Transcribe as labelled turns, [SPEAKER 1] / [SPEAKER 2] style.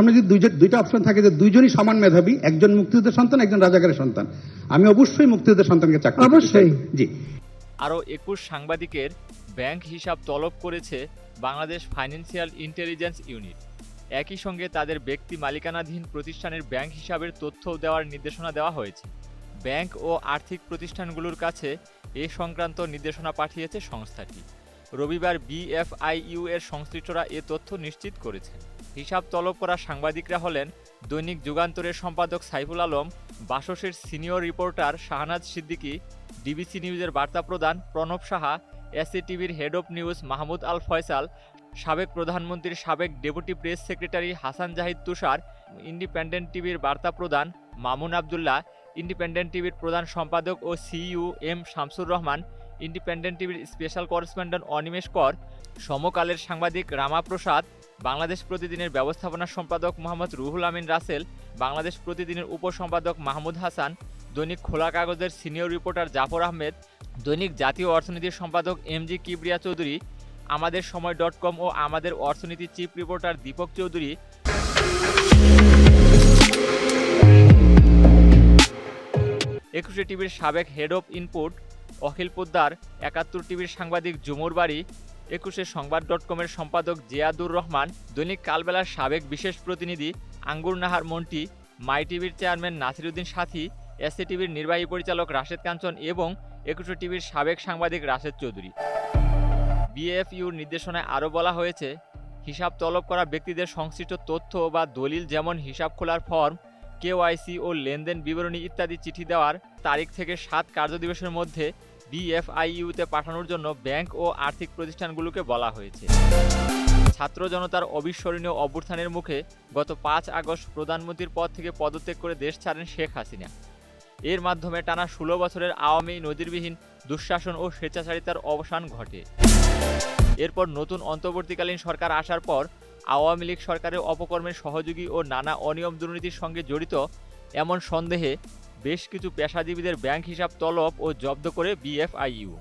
[SPEAKER 1] সামনে যদি দুইটা অপশন থাকে যে দুইজনই সমান মেধাবী, একজন মুক্তিযুদ্ধের সন্তান, একজন রাজাকারের সন্তান, আমি অবশ্যই মুক্তিযুদ্ধের সন্তানকে চাকরি দিতে চাই।
[SPEAKER 2] অবশ্যই।
[SPEAKER 1] জি।
[SPEAKER 3] আরও 21 সাংবাদিকের ব্যাংক হিসাব তলব করেছে বাংলাদেশ ফাইন্যান্সিয়াল ইন্টেলিজেন্স ইউনিট। একই সঙ্গে তাদের ব্যক্তি মালিকানাধীন প্রতিষ্ঠানের ব্যাংক হিসাবের তথ্য দেওয়ার নির্দেশনা দেওয়া হয়েছে। ব্যাংক ও আর্থিক প্রতিষ্ঠানগুলোর কাছে এ সংক্রান্ত নির্দেশনা পাঠিয়েছে সংস্থাটি। রবিবার বিএফআইইউ এর সংশ্লিষ্টরা এ তথ্য নিশ্চিত করেছেন। হিসাব তলব করা সাংবাদিকরা হলেন দৈনিক যুগান্তরের সম্পাদক সাইফুল আলম, বাসসের senior reporter Shahnaz Siddiqui, DBC নিউজের বার্তা প্রধান প্রণব সাহা, এসএটিভির head of news Mahmud Al Faisal, সাবেক প্রধানমন্ত্রীর সাবেক deputy press secretary Hasan Zahid Tushar, independent টিভির বার্তা প্রধান মামুন আবদুল্লাহ, ইন্ডিপেন্ডেন্ট টিভির প্রধান সম্পাদক ও CEO M Shamsur Rahman, independent টিভির স্পেশাল করেসপন্ডেন্ট অনিমেষ কর, সমকালের সাংবাদিক রামা প্রসাদ, বাংলাদেশ প্রতিদিনের ব্যবস্থাপনা সম্পাদক মোহাম্মদ রুহুল আমিন রাসেল, বাংলাদেশ প্রতিদিনের উপসম্পাদক মাহমুদ হাসান, দৈনিক খোলা কাগজের সিনিয়র রিপোর্টার জাফর আহমেদ, দৈনিক জাতীয় অর্থনীতির সম্পাদক এমজি কিবরিয়া চৌধুরী, আমাদের সময় .com ও আমাদের অর্থনীতির চিফ রিপোর্টার দীপক চৌধুরী, 21 টিভির সাবেক হেড অব ইনপুট অখিল পোদ্দার, 71 টিভির সাংবাদিক জুমুর বাড়ি, 21 সংবাদ .com এর সম্পাদক জিয়াদুর রহমান, দৈনিক কালবেলার সাবেক বিশেষ প্রতিনিধি আঙ্গুর নাহার মন্টি, মাই টিভির চেয়ারম্যান নাসিরউদ্দিন সাথী, এসএ টিভির নির্বাহী পরিচালক রাশেদ কাঞ্চন এবং 21 টিভির সাবেক সাংবাদিক রাশেদ চৌধুরী। বিএফইউর নির্দেশনায় আরও বলা হয়েছে, হিসাব তলব করা ব্যক্তিদের সংশ্লিষ্ট তথ্য বা দলিল যেমন হিসাব খোলার ফর্ম, কেওয়াইসি ও লেনদেন বিবরণী ইত্যাদি চিঠি দেওয়ার তারিখ থেকে 7 কার্যদিবসের মধ্যে বিএফআইইউতে পাঠানোর জন্য ব্যাংক ও আর্থিক প্রতিষ্ঠানগুলোকে বলা হয়েছে। ছাত্র জনতার অবিস্মরণীয় অভ্যুত্থানের মুখে গত 5 আগস্ট প্রধানমন্ত্রীর পদ থেকে পদত্যাগ করে দেশ ছাড়েন শেখ হাসিনা। এর মাধ্যমে টানা 16 বছরের আওয়ামী নজিরবিহীন দুঃশাসন ও স্বেচ্ছাচারিতার অবসান ঘটে। এরপর নতুন অন্তর্বর্তীকালীন সরকার আসার পর আওয়ামী লীগ সরকারের অপকর্মের সহযোগী ও নানা অনিয়ম দুর্নীতির সঙ্গে জড়িত এমন সন্দেহে বেশ কিছু পেশাজীবীদের ব্যাংক হিসাব তলব ও জব্দ করে বিএফআইইউ।